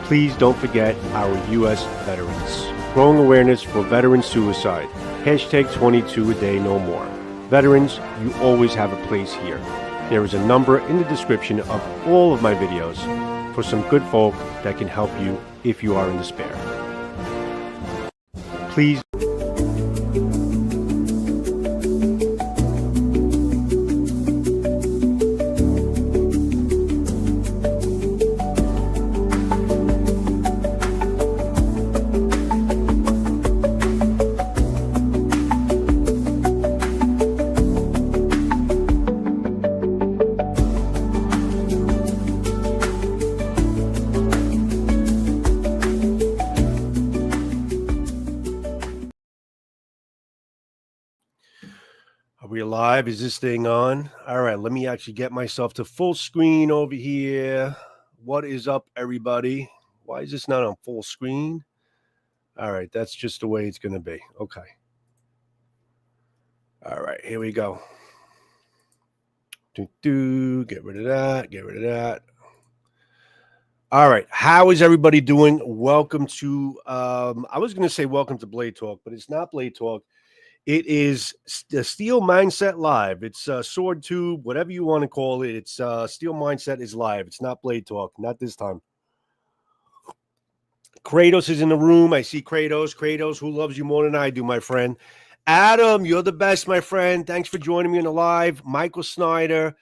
Please don't forget our U.S. veterans. Growing awareness for veteran suicide. Hashtag 22 a day no more. Veterans, you always have a place here. There is a number in the description of all of my videos for some good folk that can help you if you are in despair. Please. Are we live? Is this thing on? All right, let me actually get myself to full screen over here. What is up, everybody? Why is this not on full screen? All right, that's just the way it's going to be. Okay. All right, here we go. Get rid of that. Get rid of that. All right, how is everybody doing? Welcome to, I was going to say welcome to Blade Talk, but it's not Blade Talk. It is the Steel Mindset Live. It's Sword Tube, whatever you want to call it. It's Steel Mindset is live. It's not Blade Talk, not this time. Kratos is in the room. I see Kratos. Kratos, who loves you more than I do, my friend. Adam, you're the best, my friend. Thanks for joining me in the live. Michael Snyder,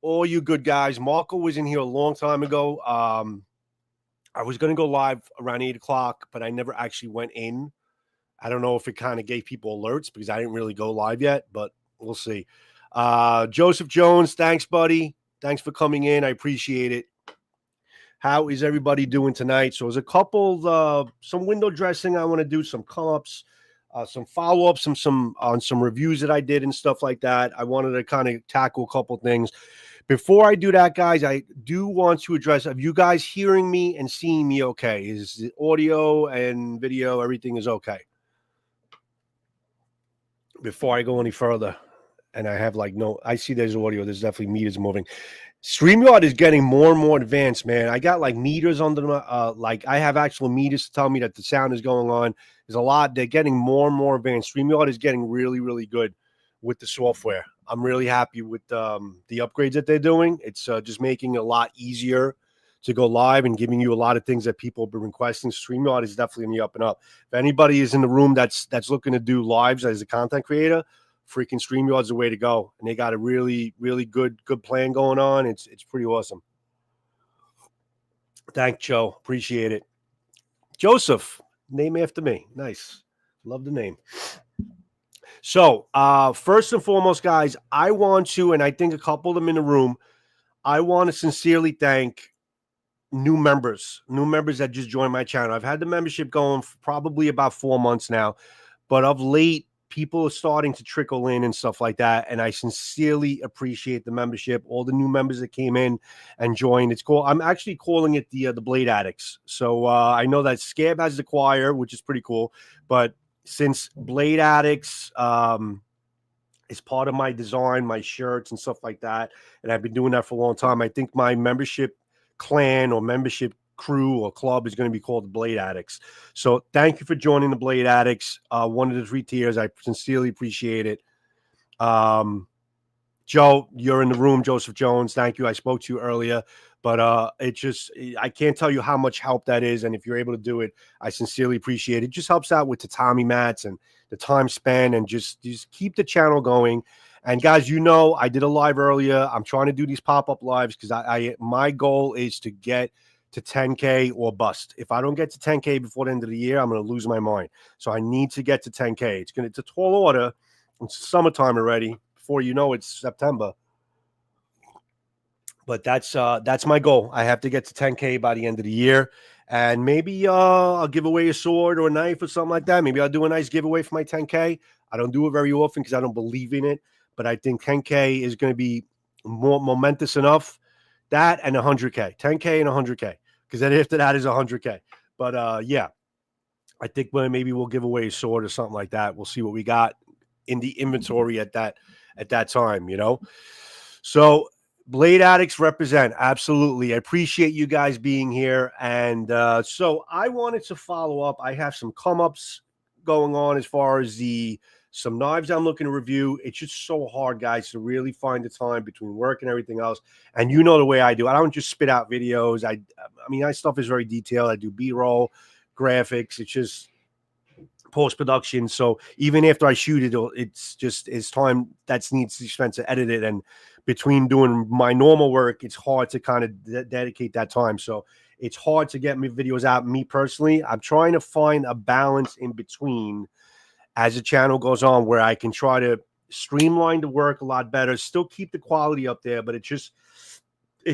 all you good guys. Marco was in here a long time ago. I was going to go live around 8 o'clock, but I never actually went in. I don't know if it kind of gave people alerts because I didn't really go live yet, but we'll see. Joseph Jones, thanks, buddy. Thanks for coming in. I appreciate it. How is everybody doing tonight? So there's a couple, some window dressing I want to do, some come-ups, some follow-ups, some reviews that I did and stuff like that. I wanted to kind of tackle a couple things. Before I do that, guys, I do want to address, are you guys hearing me and seeing me okay? Is the audio and video, everything is okay? Before I go any further, and I have I see there's audio, there's definitely meters moving. Streamyard is getting more and more advanced, man. I got meters under the, I have actual meters to tell me that the sound is going on. There's a lot. They're getting more and more advanced. Streamyard is getting really, really good with the software. I'm really happy with the upgrades that they're doing. It's just making it a lot easier to go live and giving you a lot of things that people have been requesting. StreamYard is definitely in the up and up. If anybody is in the room that's looking to do lives as a content creator, freaking StreamYard's the way to go. And they got a really, really good plan going on. It's pretty awesome. Thank Joe. Appreciate it. Joseph, name after me. Nice. Love the name. So first and foremost, guys, I want to, and I think a couple of them in the room, I want to sincerely thank new members that just joined my channel. I've had the membership going for probably about 4 months now, but of late, people are starting to trickle in and stuff like that. And I sincerely appreciate the membership, all the new members that came in and joined. It's cool. I'm actually calling it the Blade Addicts. So I know that Scab has the choir, which is pretty cool. But since Blade Addicts is part of my design, my shirts and stuff like that, and I've been doing that for a long time, I think my membership clan or membership crew or club is going to be called the Blade Addicts. So thank you for joining the Blade Addicts. One of the 3 tiers. I sincerely appreciate it. Joe, you're in the room. Joseph Jones, thank you. I spoke to you earlier, but I can't tell you how much help that is. And if you're able to do it, I sincerely appreciate it. It just helps out with the Tommy mats and the time spent and just keep the channel going. And guys, I did a live earlier. I'm trying to do these pop-up lives because my goal is to get to 10K or bust. If I don't get to 10K before the end of the year, I'm going to lose my mind. So I need to get to 10K. It's a tall order. It's summertime already. Before you know, it's September. But that's my goal. I have to get to 10K by the end of the year. And maybe I'll give away a sword or a knife or something like that. Maybe I'll do a nice giveaway for my 10K. I don't do it very often because I don't believe in it. But I think 10K is going to be more momentous enough. That and 100K. 10K and 100K. Because then after that is 100K. But, yeah. I think maybe we'll give away a sword or something like that. We'll see what we got in the inventory at that time, So Blade Addicts represent. Absolutely. I appreciate you guys being here. And so I wanted to follow up. I have some come-ups going on as far as some knives I'm looking to review. It's just so hard, guys, to really find the time between work and everything else. And you know the way I do. I don't just spit out videos. I mean, my stuff is very detailed. I do B-roll, graphics. It's just post-production. So even after I shoot it, it's time that needs to be spent to edit it. And between doing my normal work, it's hard to kind of dedicate that time. So it's hard to get my videos out. Me personally, I'm trying to find a balance in between as the channel goes on where I can try to streamline the work a lot better, still keep the quality up there, but it's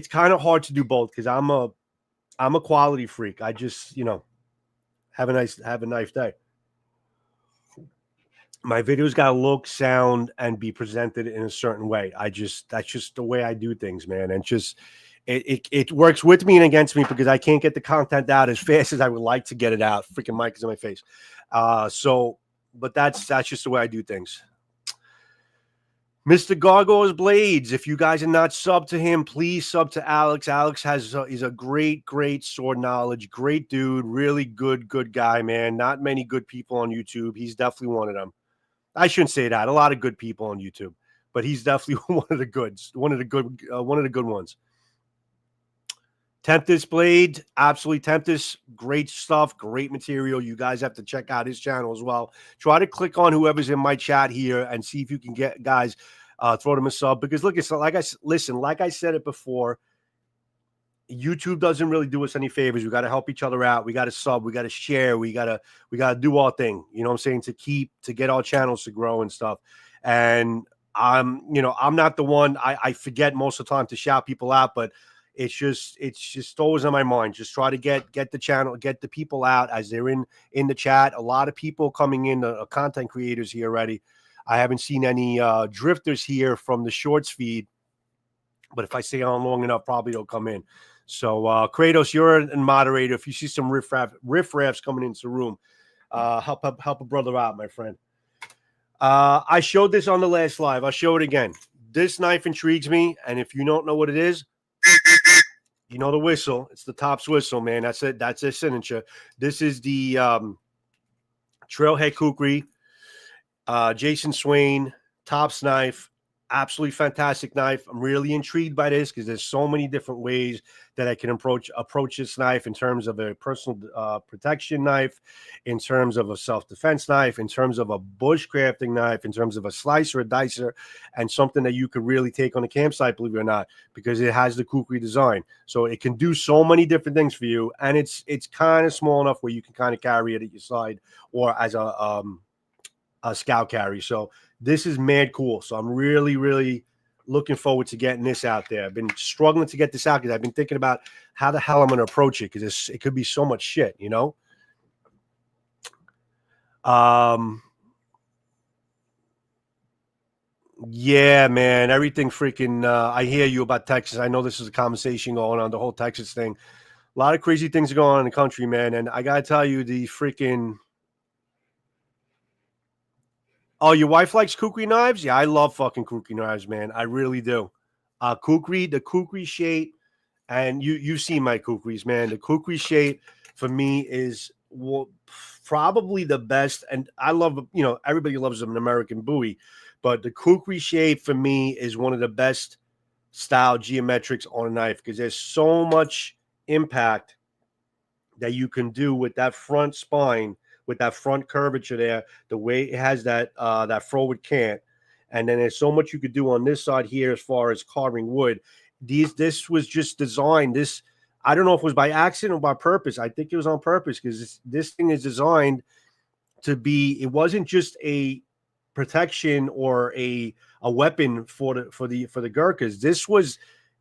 kind of hard to do both because I'm a quality freak. I just, have a nice day. My videos got to look, sound, and be presented in a certain way. That's just the way I do things, man. And it works with me and against me because I can't get the content out as fast as I would like to get it out. Freaking mic is in my face. But that's just the way I do things. Mr. Gargoyle's Blades. If you guys are not subbed to him, please sub to Alex. Alex is a great sword knowledge, great dude, really good guy, man. Not many good people on YouTube. He's definitely one of them. I shouldn't say that. A lot of good people on YouTube, but he's definitely one of the good ones. Tempest Blade, absolutely Tempest. Great stuff, great material. You guys have to check out his channel as well. Try to click on whoever's in my chat here and see if you can get guys, throw them a sub. Because look, it's like I said it before, YouTube doesn't really do us any favors. We got to help each other out. We got to sub. We got to share. We got to do our thing. You know what I'm saying? To get our channels to grow and stuff. And I'm not the one. I forget most of the time to shout people out, but it's just always on my mind. Just try to get the channel, get the people out as they're in the chat. A lot of people coming in, content creators here already. I haven't seen any drifters here from the shorts feed, but if I stay on long enough, probably they'll come in. So Kratos, you're a moderator. If you see some riffraffs coming into the room, help a brother out, my friend. I showed this on the last live. I'll show it again. This knife intrigues me, and if you don't know what it is, you know the whistle. It's the Tops whistle, man. That's it. That's their signature. This is the Trailhead Kukri, Jason Swain Tops knife. Absolutely fantastic knife. I'm really intrigued by this because there's so many different ways that I can approach this knife in terms of a personal protection knife, in terms of a self-defense knife, in terms of a bushcrafting knife, in terms of a slicer, a dicer, and something that you could really take on a campsite, believe it or not, because it has the Kukri design. So it can do so many different things for you, and it's kind of small enough where you can kind of carry it at your side or as a scout carry. So this is mad cool. So I'm really looking forward to getting this out there. I've been struggling to get this out because I've been thinking about how the hell I'm going to approach it because it could be so much shit, Yeah, man, everything freaking. I hear you about Texas. I know this is a conversation going on, the whole Texas thing. A lot of crazy things are going on in the country, man. And I got to tell you, the freaking. Oh, your wife likes Kukri knives? Yeah, I love fucking Kukri knives, man. I really do. The Kukri shape, and you've seen my Kukris, man. The Kukri shape for me is probably the best, and I love, everybody loves an American Bowie, but the Kukri shape for me is one of the best style geometrics on a knife because there's so much impact that you can do with that front spine, with that front curvature there, the way it has that forward cant. And then there's so much you could do on this side here as far as carving wood. This was just designed. I don't know if it was by accident or by purpose. I think it was on purpose because this thing is designed to be, it wasn't just a protection or a weapon for the Gurkhas. This was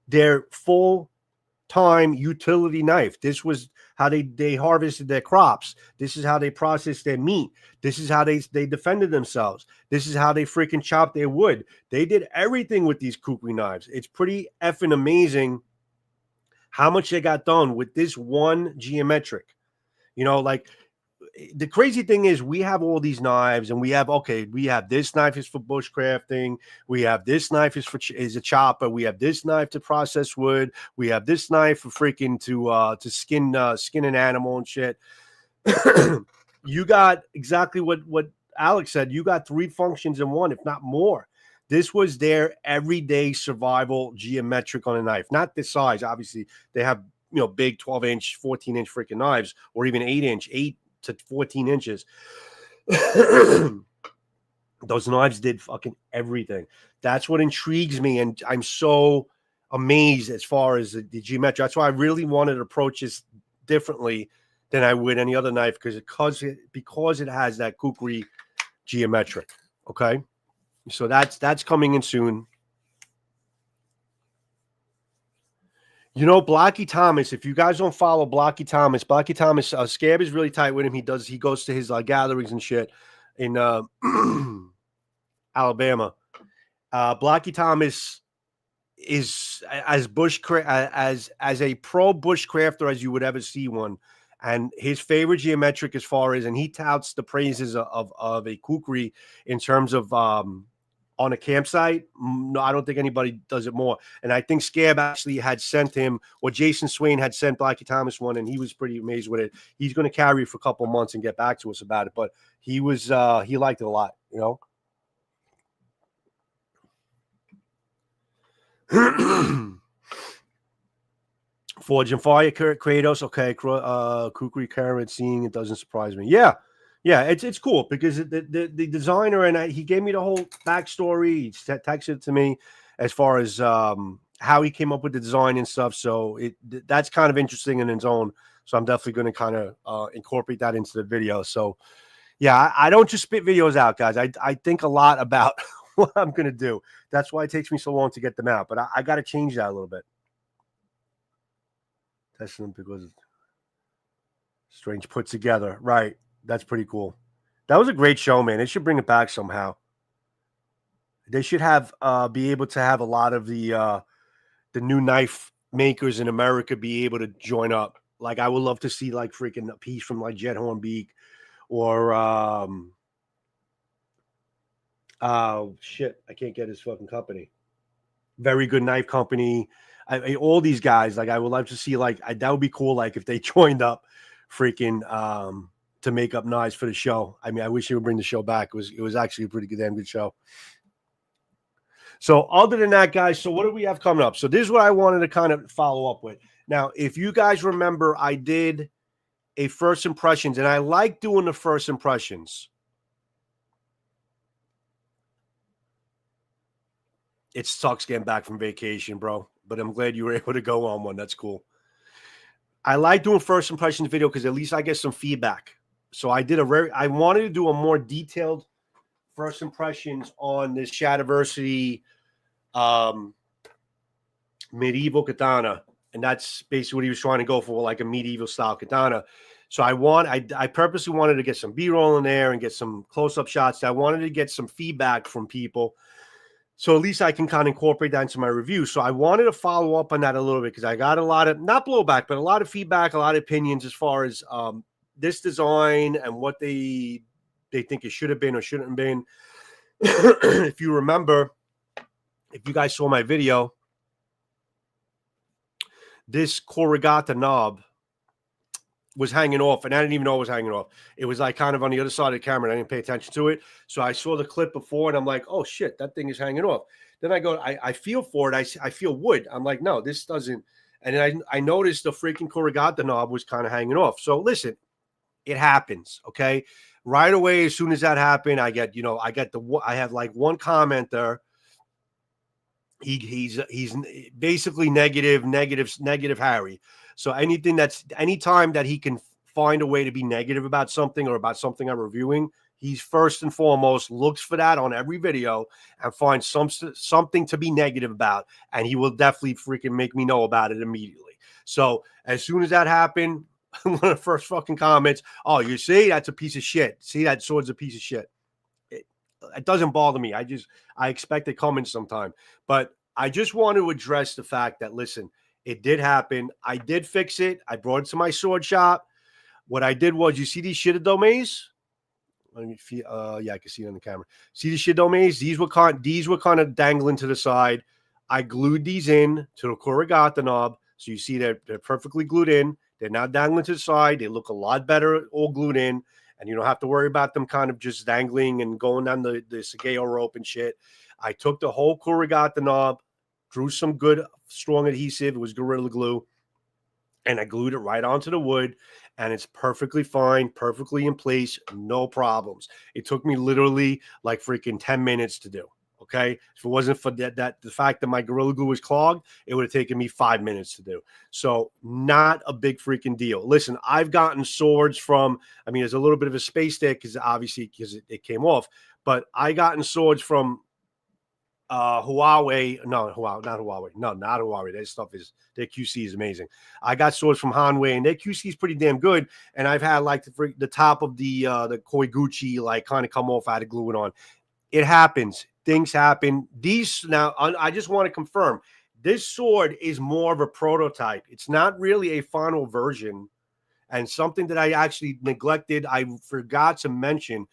their full-time utility knife. This was how they harvested their crops. This is how they processed their meat. This is how they defended themselves. This is how they freaking chopped their wood. They did everything with these Kukri knives. It's pretty effing amazing how much they got done with this one geometric. Like the crazy thing is we have all these knives, and we have this knife is for bushcrafting, we have this knife is a chopper, we have this knife to process wood, we have this knife for freaking to skin an animal and shit. You got exactly what Alex said. You got 3 functions in one, if not more. This was their everyday survival geometric on a knife. Not this size, obviously. They have big 12-inch, 14-inch freaking knives, or even 8-inch, 8 to 14 inches. Those knives did fucking everything. That's what intrigues me, and I'm so amazed as far as the geometric. That's why I really wanted to approach this differently than I would any other knife, because it has that kukri geometric. Okay, so that's coming in soon. Blocky Thomas, if you guys don't follow Blocky Thomas, Scab is really tight with him. He goes to his gatherings and shit in Alabama. Blocky Thomas is as a pro bushcrafter as you would ever see one. And his favorite geometric as far as, and he touts the praises of a kukri in terms of on a campsite. No, I don't think anybody does it more. And I think Scab actually had sent him, or Jason Swain had sent Blocky Thomas one, and he was pretty amazed with it. He's going to carry it for a couple of months and get back to us about it. But he liked it a lot, Forge and Fire, Kratos, okay, Kukri Current, seeing it doesn't surprise me. Yeah, it's cool because the designer, and he gave me the whole backstory. He texted it to me as far as how he came up with the design and stuff. So that's kind of interesting in its own. So I'm definitely going to kind of incorporate that into the video. So yeah, I don't just spit videos out, guys. I think a lot about what I'm going to do. That's why it takes me so long to get them out. But I got to change that a little bit. Testing them because strange put together. Right. That's pretty cool. That was a great show, man. They should bring it back somehow. They should have be able to have a lot of the new knife makers in America be able to join up. Like, I would love to see like freaking a piece from like Jet Hornbeak or shit, I can't get his fucking company. Very Good Knife Company. All these guys, like, I would love to see, like, that would be cool, like, if they joined up freaking to make up knives for the show. I mean, I wish they would bring the show back. It was actually a pretty damn good show. So other than that, guys, so what do we have coming up? So this is what I wanted to kind of follow up with. Now, if you guys remember, I did a first impressions, and I like doing the first impressions. It sucks getting back from vacation, bro, but I'm glad you were able to go on one. That's cool. I like doing first impressions video because at least I get some feedback. So I wanted to do a more detailed first impressions on this Shadiversity medieval katana. And that's basically what he was trying to go for, like a medieval style katana. So I purposely wanted to get some B-roll in there and get some close-up shots. I wanted to get some feedback from people. So at least I can kind of incorporate that into my review. So I wanted to follow up on that a little bit because I got a lot of, not blowback, but a lot of feedback, a lot of opinions as far as this design and what they think it should have been or shouldn't have been. If you remember, if you guys saw my video, this corrugata knob was hanging off, and I didn't even know it was hanging off. It was like kind of on the other side of the camera, and I didn't pay attention to it. So I saw the clip before, and I'm like, oh shit, that thing is hanging off. Then I go, I feel for it. I feel wood. I'm like, no, this doesn't. And then I noticed the freaking corrugata knob was kind of hanging off. So listen, it happens. Okay. Right away, as soon as that happened, I have like one commenter. He's basically negative Harry. So anytime that he can find a way to be negative about something or about something I'm reviewing, he's first and foremost looks for that on every video and finds something to be negative about, and he will definitely freaking make me know about it immediately. So as soon as that happened, one of the first fucking comments, oh, you see, that's a piece of shit. See, that sword's a piece of shit. It doesn't bother me. I expect it coming sometime. But I just want to address the fact that, listen, it did happen. I did fix it. I brought it to my sword shop. what I did was, you see these shitadomes? Let me feel, yeah, I can see it on the camera. See the shitadomes? These were kind of dangling to the side. I glued these in to the corrugata knob. So you see they're perfectly glued in. They're not dangling to the side. They look a lot better all glued in. And you don't have to worry about them kind of just dangling and going down the Sageo rope and shit. I took the whole corrugata knob, drew some good strong adhesive. It was Gorilla Glue. And I glued it right onto the wood. And it's perfectly fine, perfectly in place, no problems. It took me literally like freaking 10 minutes to do. Okay. If it wasn't for the fact that my Gorilla Glue was clogged, it would have taken me 5 minutes to do. So not a big freaking deal. Listen, I've gotten swords from, I mean, there's a little bit of a space there because it came off, but I gotten swords from Huawei. No, Huawei, not Huawei. No, not Huawei. Their QC is amazing. I got swords from Hanwei, and their QC is pretty damn good. And I've had like the top of the Koiguchi like kind of come off. I had to glue it on. It happens. Things happen. These now, I just want to confirm, this sword is more of a prototype. It's not really a final version. And something that I actually neglected, I forgot to mention,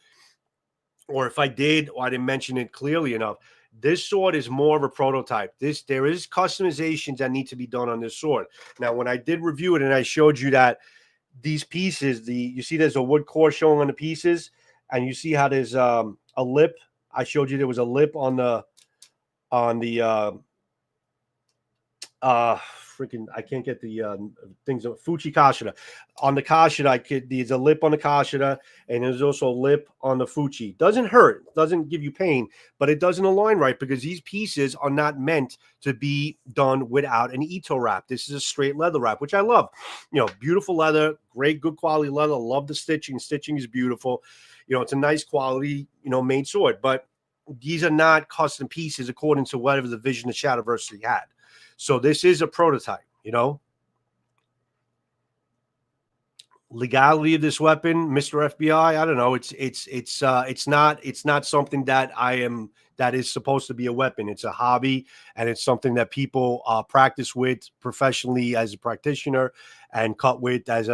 or if I did, or I didn't mention it clearly enough, this sword is more of a prototype. There is customizations that need to be done on this sword. Now, when I did review it and I showed you that these pieces, you see there's a wood core showing on the pieces, and you see how there's a lip. I showed you there was a lip on the freaking, I can't get the things, Fuchi Kashida. On the Kashida, there's a lip on the Kashida, and there's also a lip on the Fuchi. Doesn't hurt, doesn't give you pain, but it doesn't align right because these pieces are not meant to be done without an Ito wrap. This is a straight leather wrap, which I love. You know, beautiful leather, great, good quality leather. Love the stitching. Stitching is beautiful. You know, it's a nice quality, made sword, but these are not custom pieces according to whatever the vision the Shadowversity had. So this is a prototype, Legality of this weapon, Mr. FBI, I don't know. It's not something that is supposed to be a weapon. It's a hobby, and it's something that people practice with professionally as a practitioner and cut with as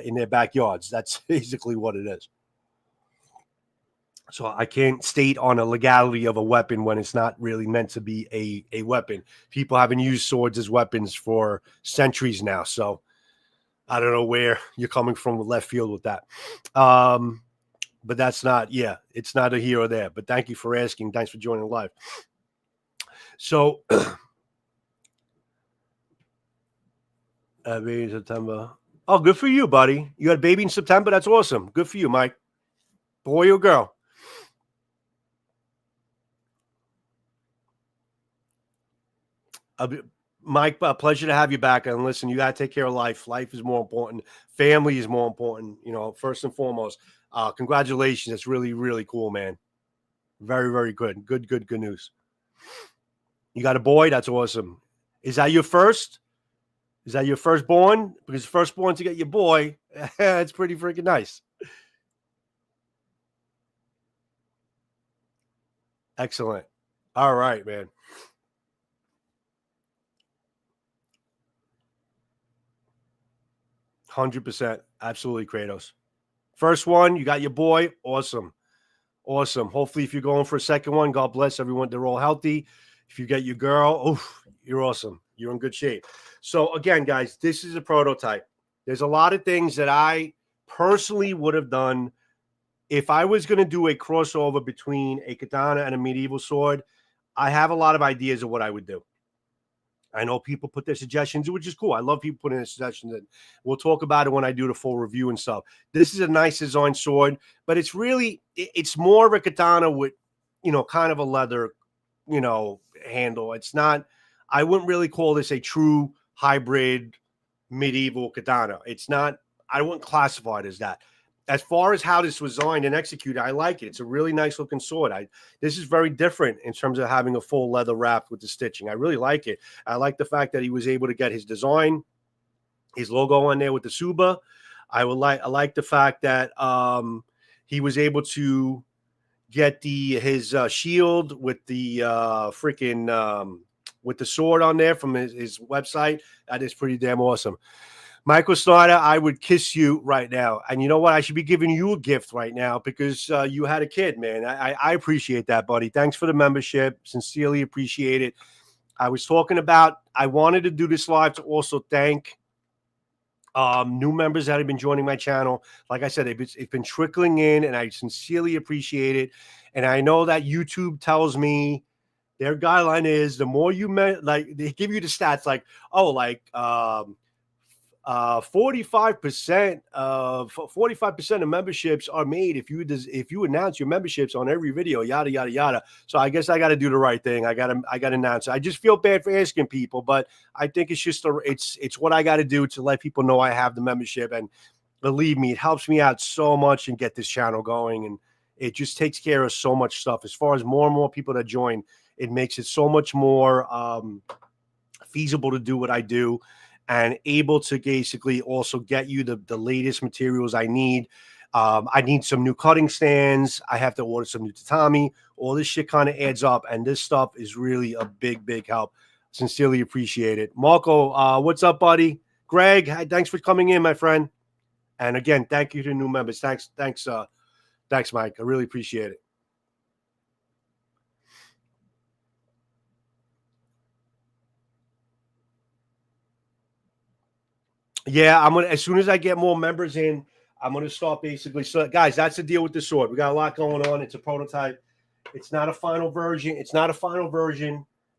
in their backyards. That's basically what it is. So I can't state on a legality of a weapon when it's not really meant to be a weapon. People haven't used swords as weapons for centuries now. So I don't know where you're coming from with left field with that. But that's not, it's not a here or there. But thank you for asking. Thanks for joining live. So baby in September. Oh, good for you, buddy. You had a baby in September? That's awesome. Good for you, Mike. Boy or girl? Mike, pleasure to have you back. And listen, you got to take care of life. Life is more important. Family is more important, first and foremost. Congratulations. It's really, really cool, man. Very, very good. Good news. You got a boy? That's awesome. Is that your first? Is that your firstborn? Because firstborn to get your boy, it's pretty freaking nice. Excellent. All right, man. 100%. Absolutely, Kratos. First one, you got your boy. Awesome. Hopefully, if you're going for a second one, God bless everyone. They're all healthy. If you get your girl, you're awesome. You're in good shape. So again, guys, this is a prototype. There's a lot of things that I personally would have done if I was going to do a crossover between a katana and a medieval sword. I have a lot of ideas of what I would do. I know people put their suggestions, which is cool. I love people putting their suggestions in. We'll talk about it when I do the full review and stuff. This is a nice design sword, but it's more of a katana with, kind of a leather, handle. It's not, I wouldn't really call this a true hybrid medieval katana. It's not, I wouldn't classify it as that. As far as how this was designed and executed, I like it. It's a really nice looking sword. This is very different in terms of having a full leather wrap with the stitching. I really like it. I like the fact that he was able to get his design, his logo on there with the Suba. I like the fact that he was able to get his shield with the with the sword on there from his website. That is pretty damn awesome. Michael Snyder, I would kiss you right now. And you know what? I should be giving you a gift right now because you had a kid, man. I appreciate that, buddy. Thanks for the membership. Sincerely appreciate it. I was talking about, I wanted to do this live to also thank new members that have been joining my channel. Like I said, it's been trickling in, and I sincerely appreciate it. And I know that YouTube tells me their guideline is the more you like, they give you the stats like, oh, like 45% of memberships are made if you announce your memberships on every video, yada yada yada. So I guess I got to do the right thing. I got to announce it. I just feel bad for asking people, but I think it's just it's what I got to do to let people know I have the membership. And believe me, it helps me out so much and get this channel going, and it just takes care of so much stuff. As far as more and more people that join, it makes it so much more feasible to do what I do, and able to basically also get you the latest materials I need. I need some new cutting stands. I have to order some new tatami. All this shit kind of adds up, and this stuff is really a big, big help. Sincerely appreciate it. Marco, what's up, buddy? Greg, thanks for coming in, my friend. And again, thank you to new members. Thanks, Mike. I really appreciate it. Yeah, I'm gonna, as soon as I get more members in, I'm gonna start basically. So, guys, that's the deal with the sword. We got a lot going on. It's a prototype. It's not a final version.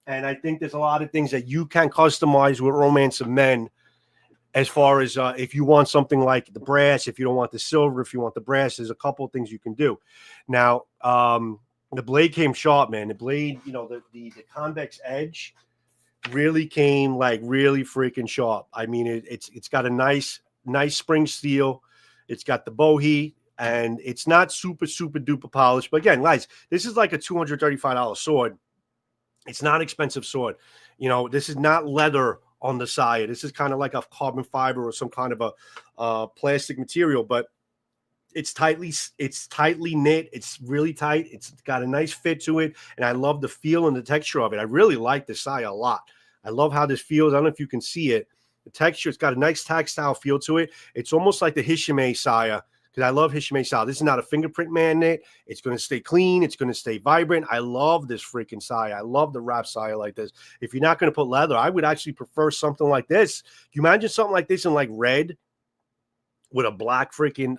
And I think there's a lot of things that you can customize with Romance of Men. As far as if you want something like the brass, if you don't want the silver, if you want the brass, there's a couple of things you can do. Now, the blade came sharp, man. The blade, the convex edge really came like really freaking sharp. I mean, it's got a nice spring steel. It's got the bohe, and it's not super duper polished. But again, guys, this is like a $235 sword. It's not an expensive sword. This is not leather on the side. This is kind of like a carbon fiber or some kind of a plastic material, but it's tightly knit. It's really tight. It's got a nice fit to it, and I love the feel and the texture of it. I really like this saya a lot. I love how this feels. I don't know if you can see it. The texture, it's got a nice textile feel to it. It's almost like the Hishime saya, because I love Hishime saya. This is not a fingerprint magnet. It's going to stay clean. It's going to stay vibrant. I love this freaking saya. I love the wrap saya like this. If you're not going to put leather, I would actually prefer something like this. Can you imagine something like this in like red with a black freaking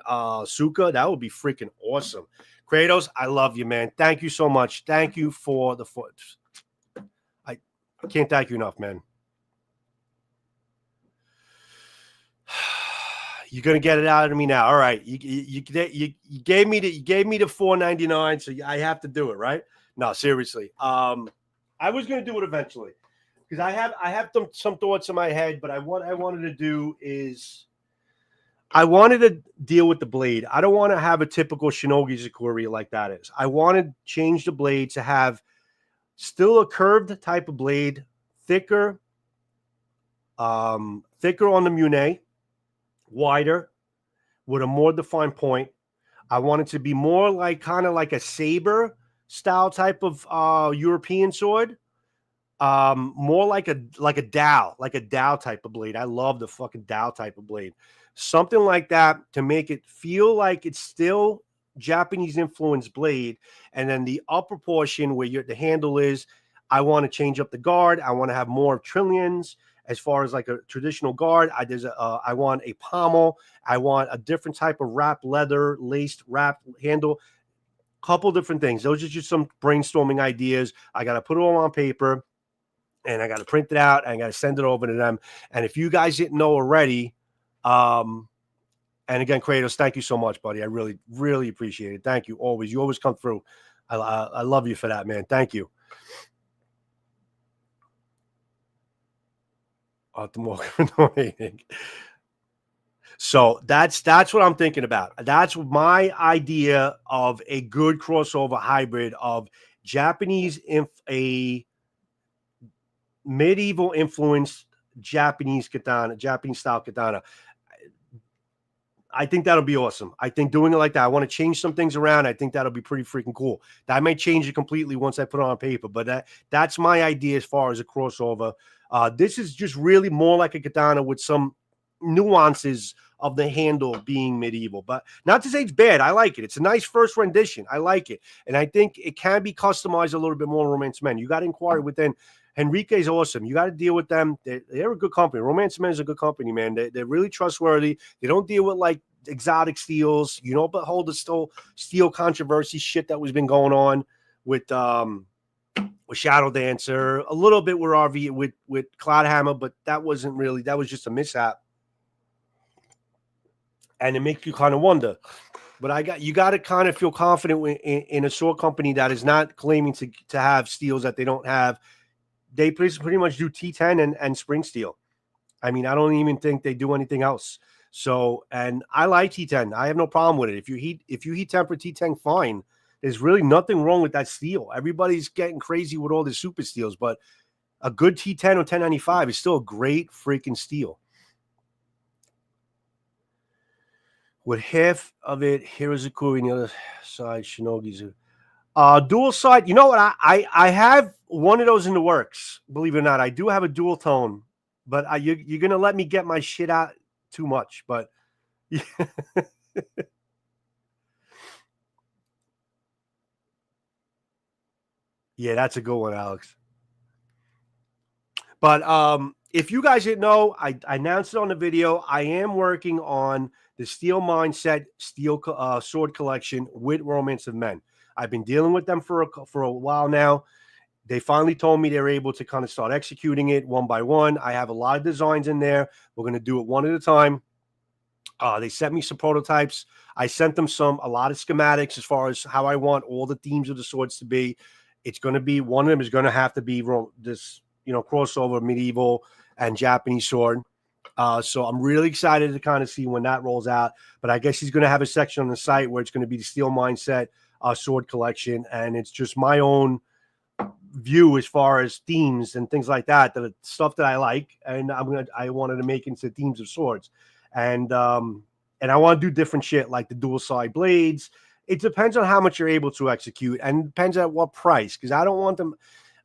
suka? That would be freaking awesome. Kratos, I love you, man. Thank you so much. Thank you for the foot. I can't thank you enough, man. You're gonna get it out of me now. All right, you gave me the $4.99, so I have to do it, right? No, seriously. I was gonna do it eventually because I have some thoughts in my head, but what I wanted to do is I wanted to deal with the blade. I don't want to have a typical Shinogi Zakuri like that is. I want to change the blade to have still a curved type of blade, thicker on the Mune, wider, with a more defined point. I want it to be more like kind of like a saber style type of European sword. More like a Dao type of blade. I love the fucking Dao type of blade. Something like that to make it feel like it's still Japanese influenced blade, and then the upper portion where the handle is, I want to change up the guard. I want to have more trillions as far as like a traditional guard. I want a pommel. I want a different type of wrap leather laced wrap handle. Couple different things. Those are just some brainstorming ideas. I got to put it all on paper, and I got to print it out, and I got to send it over to them. And if you guys didn't know already, and again, Kratos, thank you so much, buddy. I really, really appreciate it. Thank you always. You always come through. I love you for that, man. Thank you. So that's what I'm thinking about. That's my idea of a good crossover hybrid of Japanese, a medieval influenced Japanese katana, Japanese style katana. I think that'll be awesome. I think doing it like that, I want to change some things around. I think that'll be pretty freaking cool. That might change it completely once I put it on paper, but that's my idea as far as a crossover. This is just really more like a katana with some nuances of the handle being medieval. But not to say it's bad. I like it. It's a nice first rendition. I like it. And I think it can be customized a little bit more. Romance Men. You got to inquire within. Henrique's awesome. You got to deal with them. They're a good company. Romance Men is a good company, man. They're really trustworthy. They don't deal with like exotic steels. You don't hold the steel controversy shit that was been going on with Shadow Dancer, a little bit with RV with Cloudhammer, but that wasn't really, that was just a mishap. And it makes you kind of wonder. But you got to kind of feel confident in a sword company that is not claiming to have steels that they don't have. They pretty much do T10 and spring steel. I mean, I don't even think they do anything else. So, and I like T10. I have no problem with it. If you heat temper T10, fine. There's really nothing wrong with that steel. Everybody's getting crazy with all the super steels, but a good T10 or 1095 is still a great freaking steel. With half of it, Hirozakuri, and the other side, Shinogi's. Dual side, you know what? I have one of those in the works. Believe it or not, I do have a dual tone, but you're gonna let me get my shit out too much. But yeah, yeah, that's a good one, Alex. But if you guys didn't know, I announced it on the video. I am working on the Steel Mindset Steel Sword Collection with Romance of Men. I've been dealing with them for a while now. They finally told me they're able to kind of start executing it one by one. I have a lot of designs in there. We're going to do it one at a time. They sent me some prototypes. I sent them a lot of schematics as far as how I want all the themes of the swords to be. It's going to be, one of them is going to have to be this, crossover medieval and Japanese sword. So I'm really excited to kind of see when that rolls out. But I guess he's going to have a section on the site where it's going to be the Steel Mindset sword collection, and it's just my own view as far as themes and things like that, the stuff that I like, and I wanted to make into themes of swords, and I want to do different shit like the dual side blades. It depends on how much you're able to execute, and depends at what price, because I don't want them.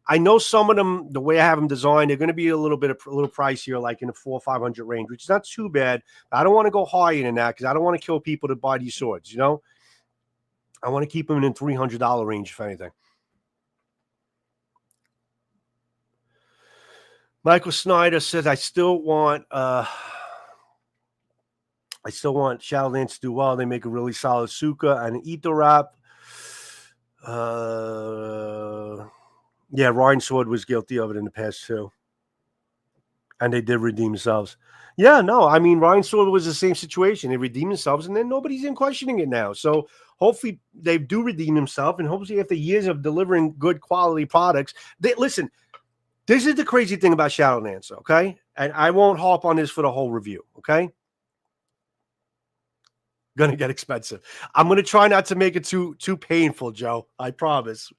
I know some of them, the way I have them designed, they're going to be a little pricier, like in the $400 or $500 range, which is not too bad. I don't want to go higher than that because I don't want to kill people to buy these swords. I want to keep them in the $300 range, if anything. Michael Snyder says, I still want Shadowlands to do well. They make a really solid Suka and an Ito wrap. Yeah, Ryan Sword was guilty of it in the past too. And they did redeem themselves. Yeah, no, I mean, Ryan Sword was the same situation. They redeemed themselves, and then nobody's in questioning it now. So hopefully they do redeem themselves, and hopefully after years of delivering good quality products, listen, this is the crazy thing about Shadowlands, okay? And I won't harp on this for the whole review, okay? Gonna get expensive. I'm gonna try not to make it too painful, Joe. I promise.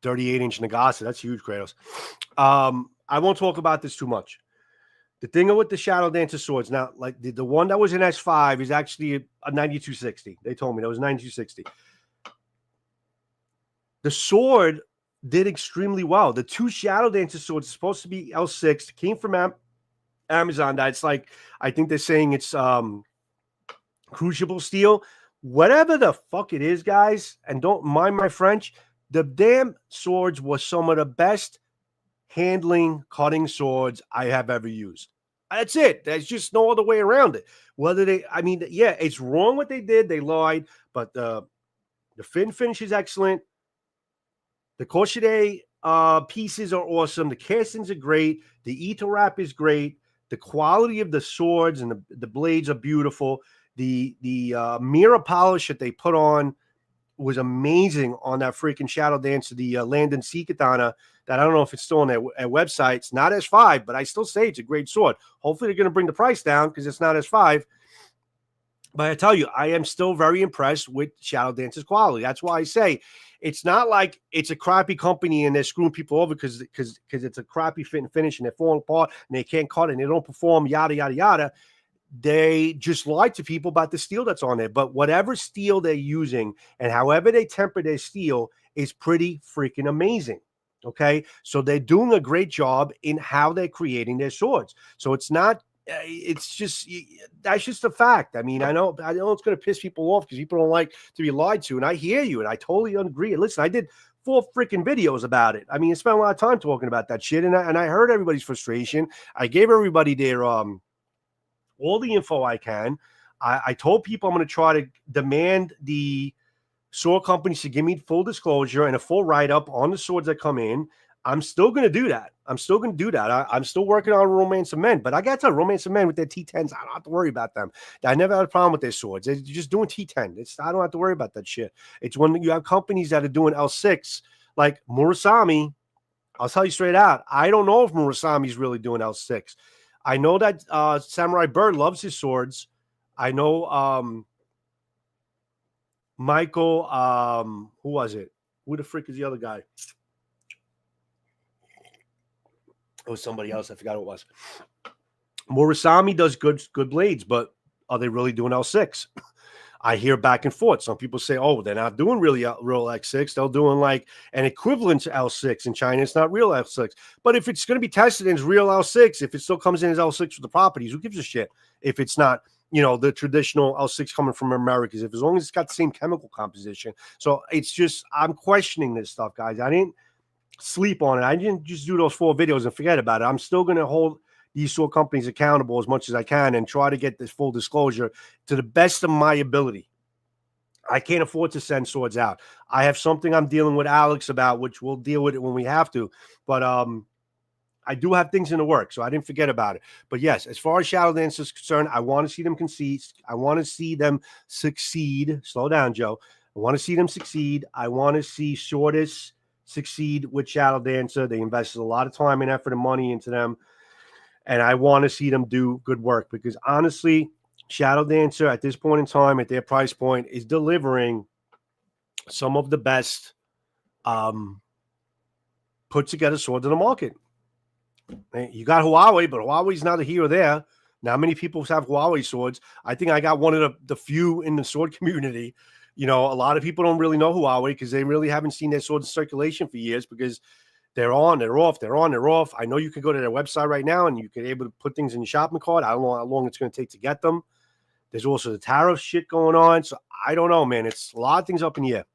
38-inch Nagasa. That's huge, Kratos. I won't talk about this too much. The thing with the Shadow Dancer swords, now, like the one that was in S5 is actually a 9260. They told me that was 9260. The sword did extremely well. The two Shadow Dancer swords are supposed to be L6. Came from Amazon. That's like, I think they're saying it's crucible steel. Whatever the fuck it is, guys, and don't mind my French, the damn swords were some of the best handling, cutting swords I have ever used. That's it. There's just no other way around it. Yeah, it's wrong what they did. They lied, but the fin finish is excellent. The crochet pieces are awesome. The castings are great. The Ito wrap is great. The quality of the swords and the blades are beautiful. The mirror polish that they put on was amazing on that freaking Shadow Dancer, the Landon Sea Katana, that I don't know if it's still on their website. It's not S5, but I still say it's a great sword. Hopefully they're going to bring the price down because it's not S5. But I tell you, I am still very impressed with Shadow Dancer's quality. That's why I say it's not like it's a crappy company and they're screwing people over because it's a crappy fit and finish and they're falling apart and they can't cut it and they don't perform, yada, yada, yada. They just lied to people about the steel that's on there. But whatever steel they're using and however they temper their steel is pretty freaking amazing. Okay, so they're doing a great job in how they're creating their swords. So it's not. It's just that's just a fact. I mean, I know it's going to piss people off because people don't like to be lied to, and I hear you, and I totally agree. And listen, I did 4 freaking videos about it. I mean, I spent a lot of time talking about that shit, and I heard everybody's frustration. I gave everybody their all the info I can. I told people I'm going to try to demand the sword companies to give me full disclosure and a full write-up on the swords that come in. I'm still going to do that. I'm still working on Romance of Men, but I got to Romance of Men with their T10s. I don't have to worry about them. I never had a problem with their swords. They're just doing T10. I don't have to worry about that shit. It's when you have companies that are doing L6, like Murasami. I'll tell you straight out, I don't know if Murasami's really doing L6. I know that Samurai Bird loves his swords. I know Michael, who was it? Who the frick is the other guy? It was somebody else. I forgot who it was. Murasami does good blades, but are they really doing L6? I hear back and forth. Some people say, oh, they're not doing really real X6. They're doing like an equivalent to L6 in China. It's not real L6. But if it's going to be tested as real L6, if it still comes in as L6 with the properties, who gives a shit if it's not, the traditional L6 coming from Americas, as long as it's got the same chemical composition. So it's just, I'm questioning this stuff, guys. I didn't sleep on it. I didn't just do those 4 videos and forget about it. I'm still going to hold these sword companies accountable as much as I can and try to get this full disclosure to the best of my ability. I can't afford to send swords out. I have something I'm dealing with Alex about, which we'll deal with it when we have to. But I do have things in the work, so I didn't forget about it. But yes, as far as Shadow Dance is concerned, I want to see them concede. I want to see them succeed. Slow down, Joe. I want to see them succeed. I want to see Swordist succeed with Shadow Dancer. They invested a lot of time and effort and money into them. And I want to see them do good work because honestly, Shadow Dancer at this point in time, at their price point, is delivering some of the best put together swords in the market. You got Huawei, but Huawei's not here or there. Not many people have Huawei swords. I think I got one of the few in the sword community. A lot of people don't really know Huawei because they really haven't seen their swords in circulation for years because they're on, they're off, they're on, they're off. I know you can go to their website right now and you can able to put things in your shopping cart. I don't know how long it's going to take to get them. There's also the tariff shit going on. So I don't know, man. It's a lot of things up in the air.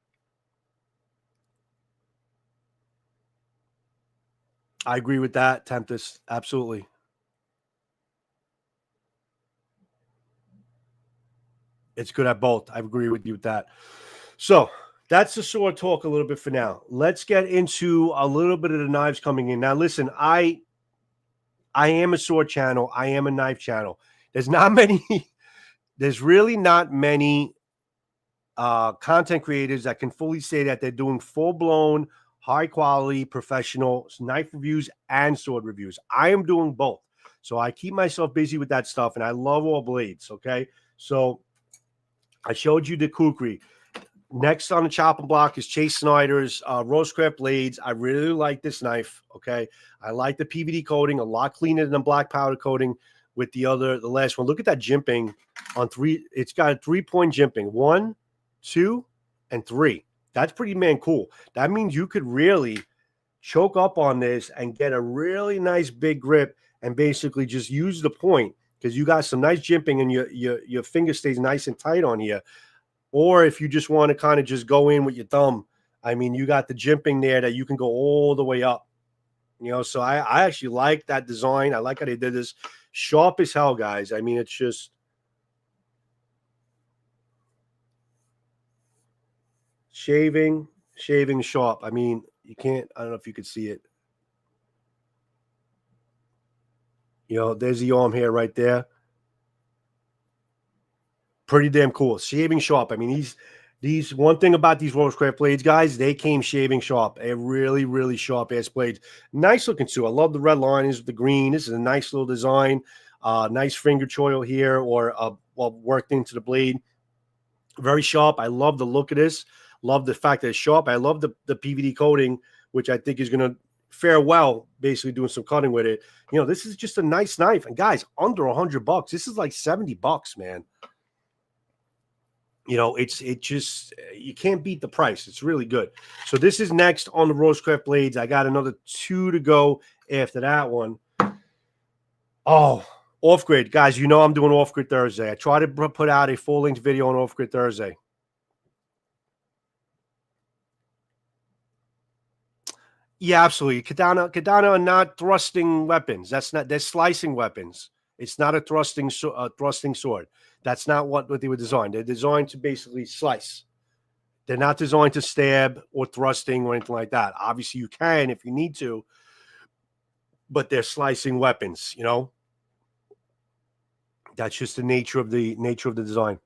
I agree with that, Tempest. Absolutely. It's good at both. I agree with you with that. So that's the sword talk a little bit for now. Let's get into a little bit of the knives coming in. Now, listen, I am a sword channel. I am a knife channel. There's really not many content creators that can fully say that they're doing full-blown, high-quality, professional knife reviews and sword reviews. I am doing both. So I keep myself busy with that stuff, and I love all blades, okay? So I showed you the kukri. Next on the chopping block is Chase Snyder's Rosecraft blades. I really like this knife, okay? I like the PVD coating, a lot cleaner than black powder coating with the last one. Look at that jimping on 3. It's got a 3-point jimping. 1, 2, and 3. That's pretty cool. That means you could really choke up on this and get a really nice big grip and basically just use the point because you got some nice jimping and your finger stays nice and tight on here. Or if you just want to kind of just go in with your thumb, I mean, you got the jimping there that you can go all the way up. So I actually like that design. I like how they did this. Sharp as hell, guys. I mean, it's just shaving sharp. I mean, you can't, I don't know if you could see it. There's the arm here right there. Pretty damn cool. Shaving sharp. I mean, these one thing about these Rosecraft blades, guys, they came shaving sharp. A really, really sharp ass blade. Nice looking too. I love the red linings with the green. This is a nice little design. Nice finger choil here or worked into the blade. Very sharp. I love the look of this. Love the fact that it's sharp. I love the PVD coating, which I think is going to fare well, basically doing some cutting with it. This is just a nice knife. And guys, under $100. This is like $70, man. You know, it just, you can't beat the price. It's really good. So this is next on the Rosecraft blades. I got another 2 to go after that one. Oh, off grid, guys. You know I'm doing off grid Thursday. I try to put out a full length video on off grid Thursday. Yeah, absolutely. Katana are not thrusting weapons. They're slicing weapons. It's not a thrusting sword. That's not what they were designed. They're designed to basically slice. They're not designed to stab or thrusting or anything like that. Obviously, you can if you need to, but they're slicing weapons. You know, that's just the nature of the design.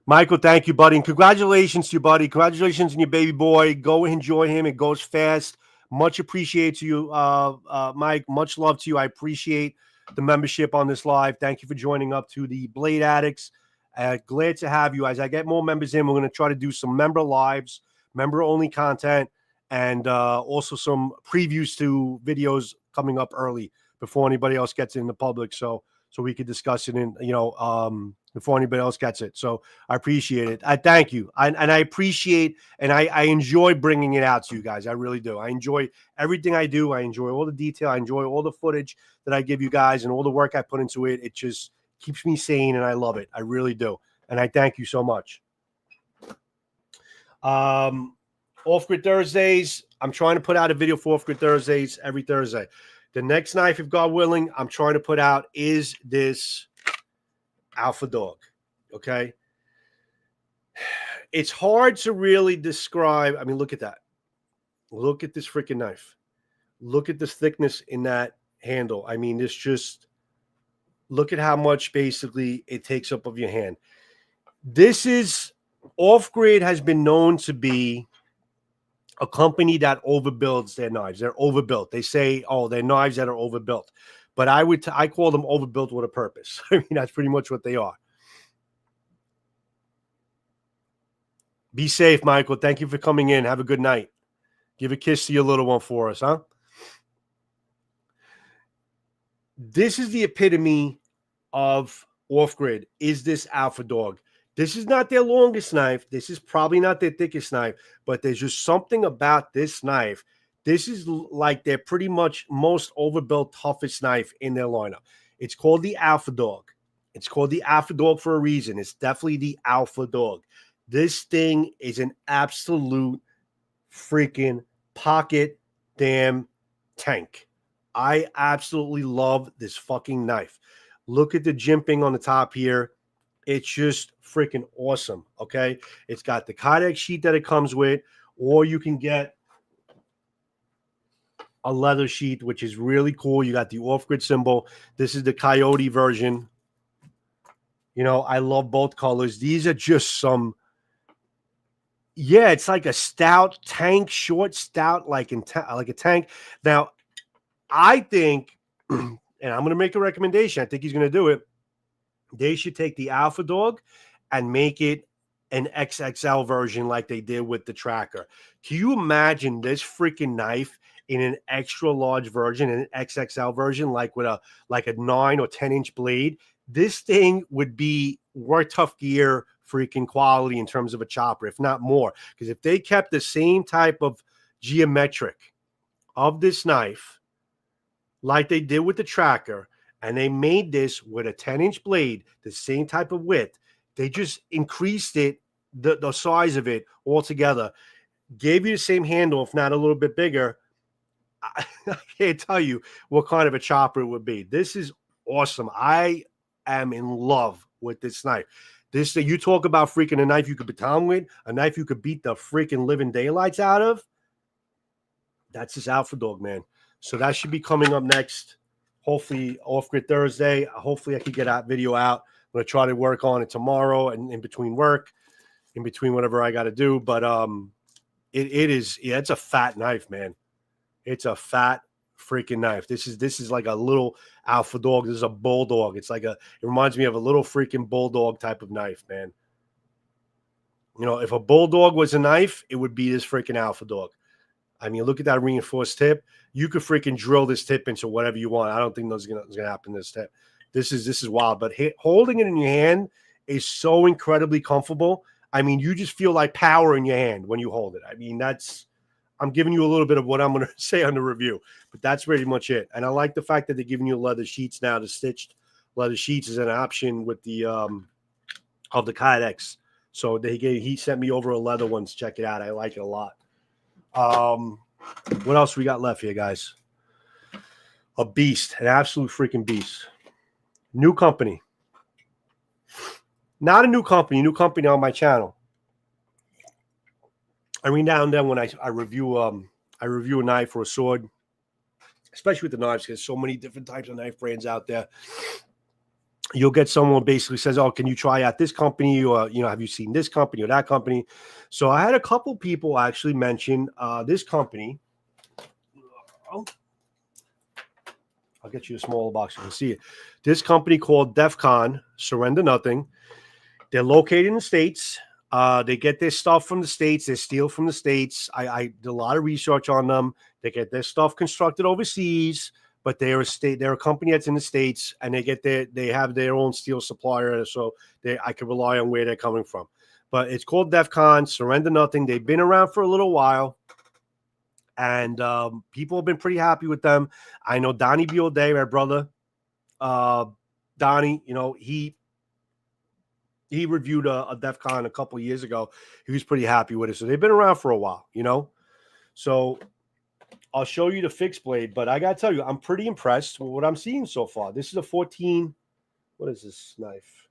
Michael, thank you, buddy, and congratulations to you, buddy. Congratulations on your baby boy. Go enjoy him. It goes fast. Much appreciate to you, Mike. Much love to you. I appreciate the membership on this live. Thank you for joining up to the Blade Addicts. Glad to have you. As I get more members in, we're going to try to do some member lives, member-only content, and also some previews to videos coming up early before anybody else gets in the public. So we could discuss it in, before anybody else gets it. So I appreciate it. I thank you. I appreciate, and I enjoy bringing it out to you guys. I really do. I enjoy everything I do. I enjoy all the detail. I enjoy all the footage that I give you guys and all the work I put into it. It just keeps me sane, and I love it. I really do. And I thank you so much. Off Grid Thursdays. I'm trying to put out a video for Off Grid Thursdays every Thursday. The next knife, if God willing, I'm trying to put out is this Alpha Dog. Okay. It's hard to really describe. I mean, look at that. Look at this freaking knife. Look at this thickness in that handle. I mean, look at how much basically it takes up of your hand. This is, Off Grid has been known to be a company that overbuilds their knives. They're overbuilt. They say, oh, they're knives that are overbuilt. But I call them overbuilt with a purpose. I mean, that's pretty much what they are. Be safe, Michael. Thank you for coming in. Have a good night. Give a kiss to your little one for us, huh? This is the epitome of Off Grid, is this Alpha Dog. This is not their longest knife. This is probably not their thickest knife, but there's just something about this knife. This is like their pretty much most overbuilt, toughest knife in their lineup. It's called the Alpha Dog. It's called the Alpha Dog for a reason. It's definitely the Alpha Dog. This thing is an absolute freaking pocket damn tank. I absolutely love this fucking knife. Look at the jimping on the top here. It's just freaking awesome, okay? It's got the Kydex sheet that it comes with, or you can get a leather sheet, which is really cool. You got the off-grid symbol. This is the Coyote version. You know, I love both colors. These are just some, yeah, it's like a stout tank, short stout, like a tank. Now, I think, and I'm going to make a recommendation. I think he's going to do it. They should take the Alpha Dog and make it an XXL version like they did with the Tracker. Can you imagine this freaking knife in an extra large version, an XXL version, like with a 9 or 10-inch blade? This thing would be worth Tough Gear freaking quality in terms of a chopper, if not more. Because if they kept the same type of geometric of this knife like they did with the Tracker, and they made this with a 10-inch blade, the same type of width, they just increased it, the size of it altogether, gave you the same handle, if not a little bit bigger. I can't tell you what kind of a chopper it would be. This is awesome. I am in love with this knife. This, you talk about freaking a knife you could baton with, a knife you could beat the freaking living daylights out of. That's this Alpha Dog, man. So that should be coming up next. Hopefully, Off Grid Thursday. Hopefully, I could get that video out. I'm going to try to work on it tomorrow and in between work, in between whatever I got to do. But it is, yeah, it's a fat knife, man. It's a fat freaking knife. This is like a little Alpha Dog. This is a bulldog. It's like it reminds me of a little freaking bulldog type of knife, man. You know, if a bulldog was a knife, it would be this freaking Alpha Dog. I mean, look at that reinforced tip. You could freaking drill this tip into whatever you want. I don't think that's gonna happen this tip. This is wild. But holding it in your hand is so incredibly comfortable. I mean, you just feel like power in your hand when you hold it. I mean, I'm giving you a little bit of what I'm going to say on the review, but that's pretty much it. And I like the fact that they're giving you leather sheets now. The stitched leather sheets is an option with the of the Kydex. So he sent me over a leather ones. Check it out. I like it a lot. What else we got left here, guys? A beast, an absolute freaking beast. New company. Not a new company on my channel. Every now and then when I review a knife or a sword, especially with the knives, because there's so many different types of knife brands out there. You'll get someone basically says, "Oh, can you try out this company?" Or, have you seen this company or that company? So I had a couple people actually mention this company. I'll get you a smaller box. You can see it. This company called DEFCON, Surrender Nothing. They're located in the States. They get their stuff from the States. They steal from the States. I did a lot of research on them. They get their stuff constructed overseas, but they're a company that's in the States, and they have their own steel supplier, so I can rely on where they're coming from. But it's called DEFCON, Surrender Nothing. They've been around for a little while, and people have been pretty happy with them. I know Donnie Biolday, my brother, Donnie, he reviewed a DEFCON a couple of years ago. He was pretty happy with it. So they've been around for a while, So I'll show you the fixed blade, but I got to tell you, I'm pretty impressed with what I'm seeing so far. This is a 14. What is this knife?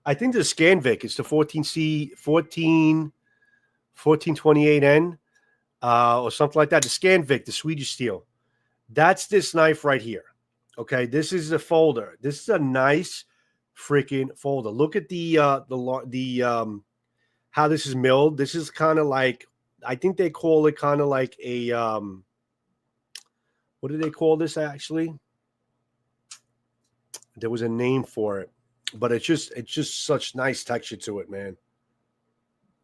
I think the Scanvic. It's the 14C, 1428N or something like that. The Scanvic, the Swedish steel. That's this knife right here. Okay, this is a folder. This is a nice freaking folder. Look at the how this is milled. This is kind of like, I think they call it kind of like a what do they call this actually? There was a name for it, but it's just such nice texture to it, man.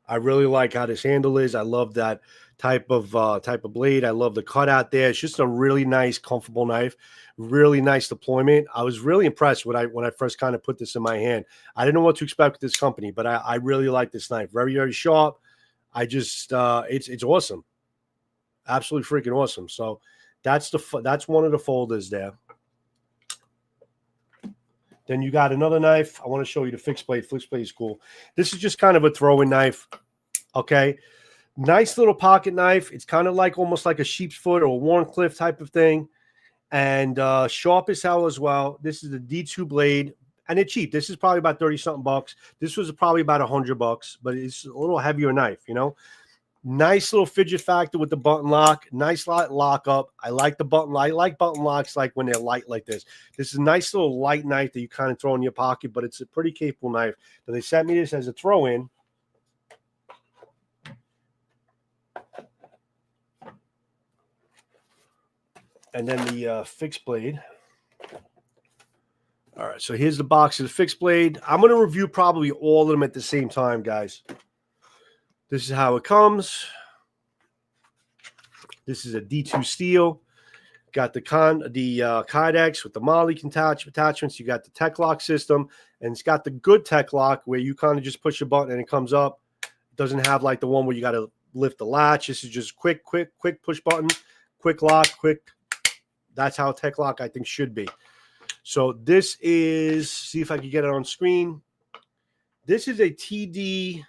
I really like how this handle is. I love that type of blade. I love the cutout there. It's just a really nice, comfortable knife. Really nice deployment. I was really impressed when I first kind of put this in my hand. I didn't know what to expect with this company, but I really like this knife. Very, very sharp. I just it's awesome. Absolutely freaking awesome. So that's one of the folders there. Then you got another knife. I want to show you the fixed blade. Fixed blade is cool. This is just kind of a throwing knife. Okay. Nice little pocket knife. It's kind of like almost like a sheep's foot or a Warncliffe type of thing. And sharp as hell as well. This is the D2 blade. And it's cheap. This is probably about 30-something bucks. This was probably about $100, but it's a little heavier knife, Nice little fidget factor with the button lock. Nice lock up. I like the button. I like button locks like when they're light like this. This is a nice little light knife that you kind of throw in your pocket, but it's a pretty capable knife. So they sent me this as a throw-in. And then the fixed blade. All right, so here's the box of the fixed blade. I'm going to review probably all of them at the same time, guys. This is how it comes. This is a D2 steel. Got the Kydex with the Molly attachments. You got the Tech Lock system, and it's got the good Tech Lock where you kind of just push a button and it comes up. It doesn't have like the one where you got to lift the latch. This is just quick push button, quick lock, quick. That's how Tech Lock I think should be. So this is, see if I can get it on screen. This is a TD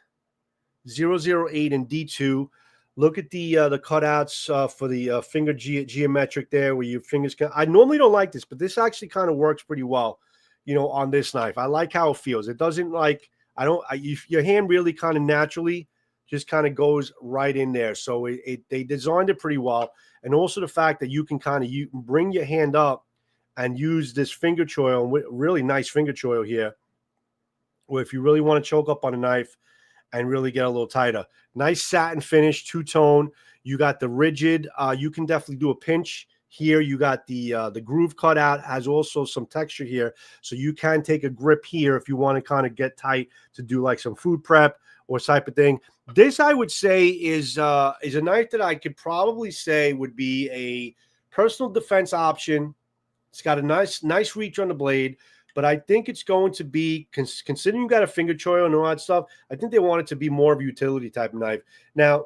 008 and D2. Look at the cutouts for the finger geometric there where your fingers can. I normally don't like this, but this actually kind of works pretty well, on this knife. I like how it feels. It doesn't like, your hand really kind of naturally just kind of goes right in there. So they designed it pretty well. And also the fact that you can bring your hand up and use this finger choil, really nice finger choil here, where if you really want to choke up on a knife and really get a little tighter. Nice satin finish, two-tone. You got the rigid. You can definitely do a pinch here. You got the groove cut out, has also some texture here. So you can take a grip here if you want to kind of get tight to do like some food prep or type of thing. This, I would say, is a knife that I could probably say would be a personal defense option. It's got a nice reach on the blade. but I think it's going to be, considering you got a finger choil and all that stuff, I think they want it to be more of a utility type of knife. Now,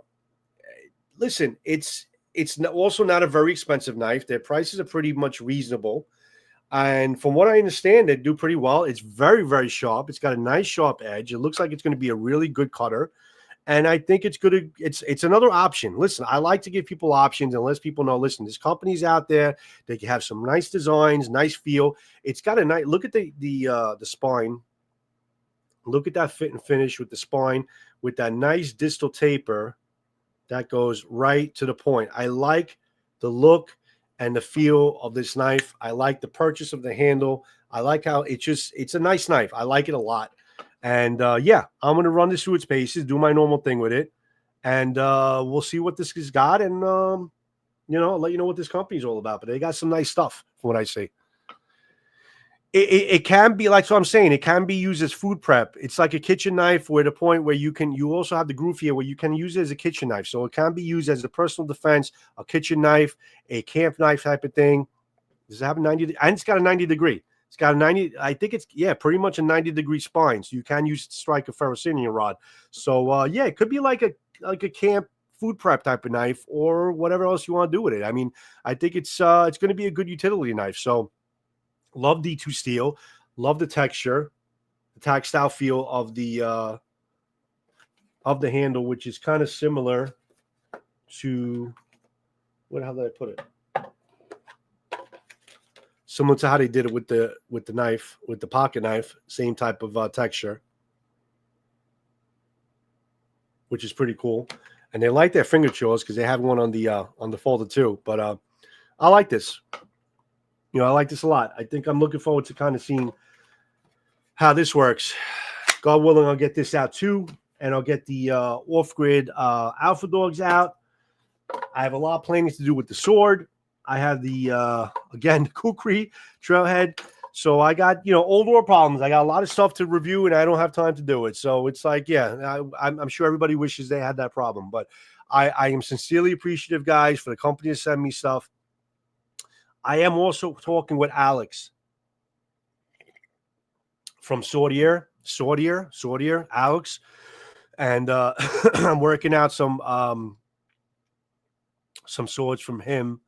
listen, it's also not a very expensive knife. Their prices are pretty much reasonable. And from what I understand, they do pretty well. It's very, very sharp. It's got a nice sharp edge. It looks like it's going to be a really good cutter. And I think it's good. It's another option. Listen, I like to give people options and let people know, listen, there's companies out there that have some nice designs, nice feel. It's got a nice, look at the spine. Look at that fit and finish with the spine, with that nice distal taper that goes right to the point. I like the look and the feel of this knife. I like the purchase of the handle. I like how it's a nice knife. I like it a lot. And yeah, I'm going to run this through its paces, do my normal thing with it. And we'll see what this has got. And, I'll let you know what this company's all about. But they got some nice stuff from what I see. It can be, like, so I'm saying, it can be used as food prep. It's like a kitchen knife where the point where you also have the groove here where you can use it as a kitchen knife. So it can be used as a personal defense, a kitchen knife, a camp knife type of thing. Does it have a 90? And it's got a 90 degree. It's got a 90. I think it's, pretty much a 90-degree spine. So you can use it to strike a ferrocerium rod. So it could be like a camp food prep type of knife or whatever else you want to do with it. I mean, I think it's going to be a good utility knife. So love D2 steel, love the texture, the tactile feel of the handle, which is kind of similar to, how did I put it? Similar to how they did it with the knife, with the pocket knife, same type of texture, which is pretty cool. And they like their finger choils because they have one on the folder too. But I like this. I like this a lot. I think I'm looking forward to kind of seeing how this works. God willing, I'll get this out too, and I'll get the off-grid Alpha Dogs out. I have a lot of planning to do with the sword. I have the again, Kukri Trailhead. So I got old war problems. I got a lot of stuff to review, and I don't have time to do it. So it's like, I'm sure everybody wishes they had that problem, but I am sincerely appreciative, guys, for the company to send me stuff. I am also talking with Alex from Sortier, Alex, and I'm working out some swords from him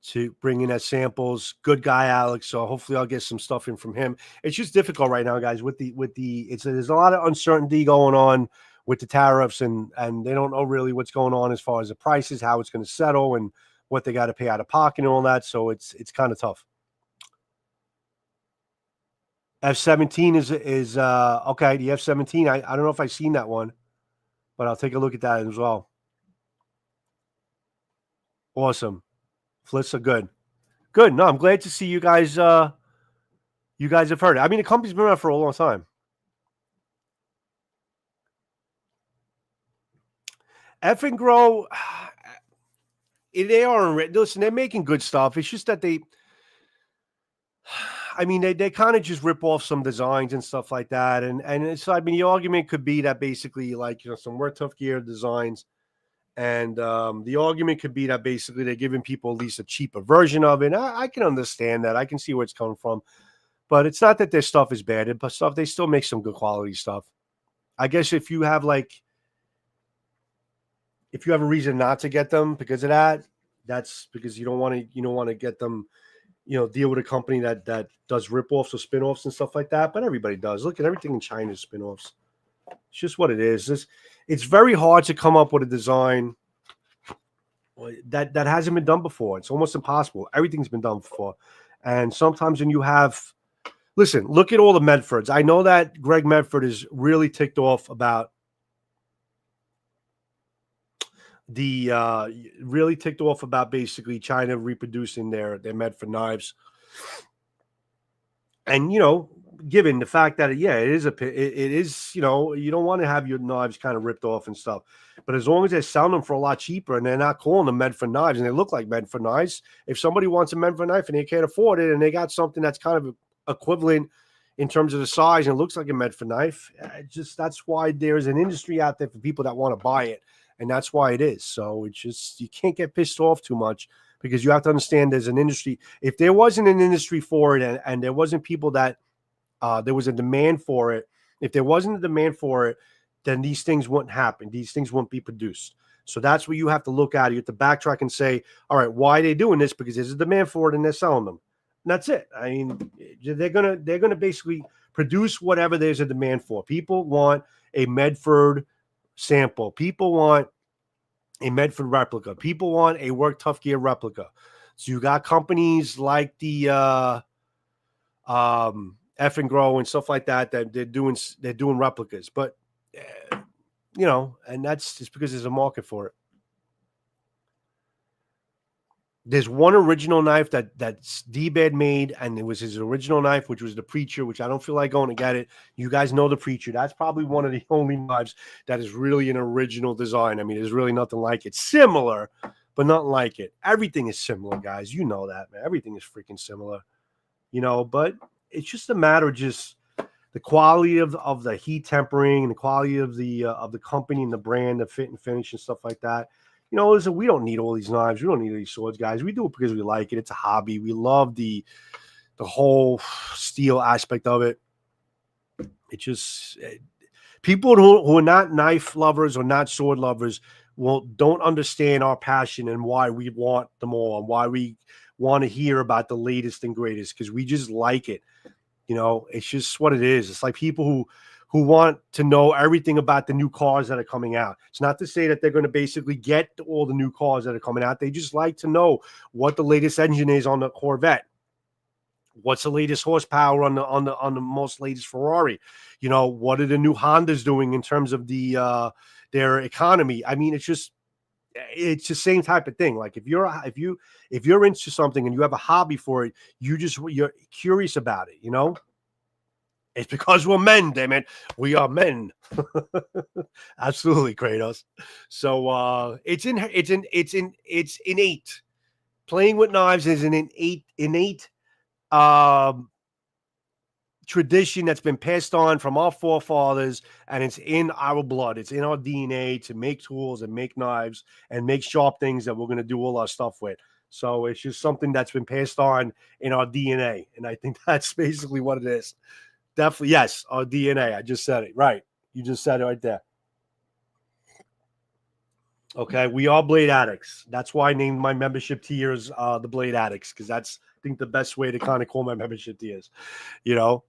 to bring in as samples. Good guy, Alex. So hopefully I'll get some stuff in from him. It's just difficult right now, guys, there's a lot of uncertainty going on with the tariffs, and they don't know really what's going on as far as the prices, how it's going to settle, and what they got to pay out of pocket and all that. So it's kind of tough. F-17 is okay. The F-17, I don't know if I've seen that one, but I'll take a look at that as well. Awesome. Flits are good. Good. No, I'm glad to see you guys. You guys have heard it. I mean, the company's been around for a long time. F and Grow, they are, listen, they're making good stuff. It's just that they kind of just rip off some designs and stuff like that. And it's, the argument could be that basically, like, some Wear Tough Gear designs. And the argument could be that basically they're giving people at least a cheaper version of it. I can understand that. I can see where it's coming from. But it's not that their stuff is bad. But they still make some good quality stuff. I guess if you have a reason not to get them because of that, that's because you don't want to get them, deal with a company that does ripoffs or spinoffs and stuff like that. But everybody does. Look at everything in China is spinoffs. It's just what it is. It's very hard to come up with a design that hasn't been done before. It's almost impossible. Everything's been done before. And sometimes when you have, listen, look at all the Medfords. I know that Greg Medford is really ticked off about basically China reproducing their Medford knives. And, given the fact that, it is, you don't want to have your knives kind of ripped off and stuff. But as long as they're selling them for a lot cheaper and they're not calling them Medford knives and they look like Medford knives, if somebody wants a Medford knife and they can't afford it and they got something that's kind of equivalent in terms of the size and it looks like a Medford knife, that's why there's an industry out there for people that want to buy it. And that's why it is. So it's just, you can't get pissed off too much because you have to understand there's an industry. If there wasn't an industry for it and there wasn't people that there was a demand for it. If there wasn't a demand for it, then these things wouldn't happen. These things wouldn't be produced. So that's what you have to look at. You have to backtrack and say, all right, why are they doing this? Because there's a demand for it and they're selling them. And that's it. I mean, they're gonna basically produce whatever there's a demand for. People want a Medford sample. People want a Medford replica. People want a Work Tough Gear replica. So you got companies like the F and Grow and stuff like that they're doing replicas. But you know, and that's just because there's a market for it. There's one original knife that's D-Bed made, and it was his original knife, which was the Preacher, which I don't feel like going to get it. You guys know the Preacher. That's probably one of the only knives that is really an original design. I mean, there's really nothing like it. Similar, but nothing like it. Everything is similar, guys. You know that, man. Everything is freaking similar. You know, but it's just a matter of just the quality of the heat tempering and the quality of the company and the brand, the fit and finish and stuff like that. You know, listen, we don't need all these knives. We don't need these swords, guys. We do it because we like it. It's a hobby. We love the whole steel aspect of it. It just people who are not knife lovers or not sword lovers don't understand our passion and why we want them all and why we want to hear about the latest and greatest, because we just like it. You know, it's just what it is. It's like people who want to know everything about the new cars that are coming out. It's not to say that they're going to basically get all the new cars that are coming out. They just like to know what the latest engine is on the Corvette. What's the latest horsepower on the most latest Ferrari? You know, what are the new Hondas doing in terms of their economy? I mean, it's the same type of thing. Like if you're into something and you have a hobby for it, you're curious about it, you know? It's because we're men, damn it. We are men. Absolutely, Kratos. So it's innate. Playing with knives is an innate tradition that's been passed on from our forefathers, and it's in our blood. It's in our DNA to make tools and make knives and make sharp things that we're going to do all our stuff with. So it's just something that's been passed on in our DNA, and I think that's basically what it is. Definitely, yes, our DNA. I just said it. Right. You just said it right there. Okay, we are Blade Addicts. That's why I named my membership tiers the Blade Addicts, because that's, I think, the best way to kind of call my membership tiers. You know?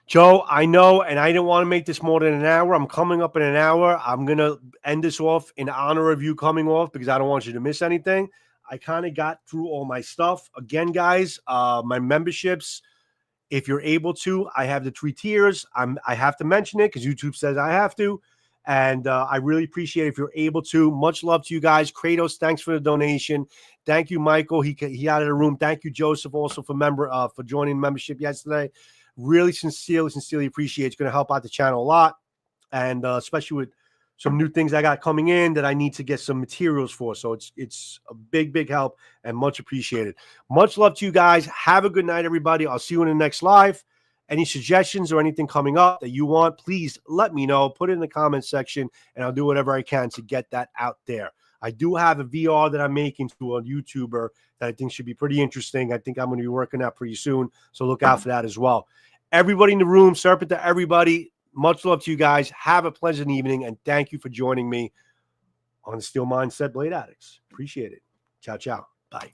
Joe, I know, and I didn't want to make this more than an hour. I'm coming up in an hour. I'm going to end this off in honor of you coming off because I don't want you to miss anything. I kind of got through all my stuff. Again, guys, my memberships, if you're able to, I have the 3 tiers. I have to mention it because YouTube says I have to. And I really appreciate it if you're able to. Much love to you guys. Kratos, thanks for the donation. Thank you, Michael. He out of the room. Thank you, Joseph, also for joining membership yesterday. Really sincerely appreciate it. It's going to help out the channel a lot. And especially with some new things I got coming in that I need to get some materials for. So it's a big help and much appreciated. Much love to you guys. Have a good night, everybody. I'll see you in the next live. Any suggestions or anything coming up that you want, please let me know. Put it in the comments section, and I'll do whatever I can to get that out there. I do have a VR that I'm making to a YouTuber that I think should be pretty interesting. I think I'm going to be working out pretty soon, so look out for that as well. Everybody in the room, serpent to everybody, much love to you guys. Have a pleasant evening, and thank you for joining me on Steel Mindset Blade Addicts. Appreciate it. Ciao, ciao. Bye.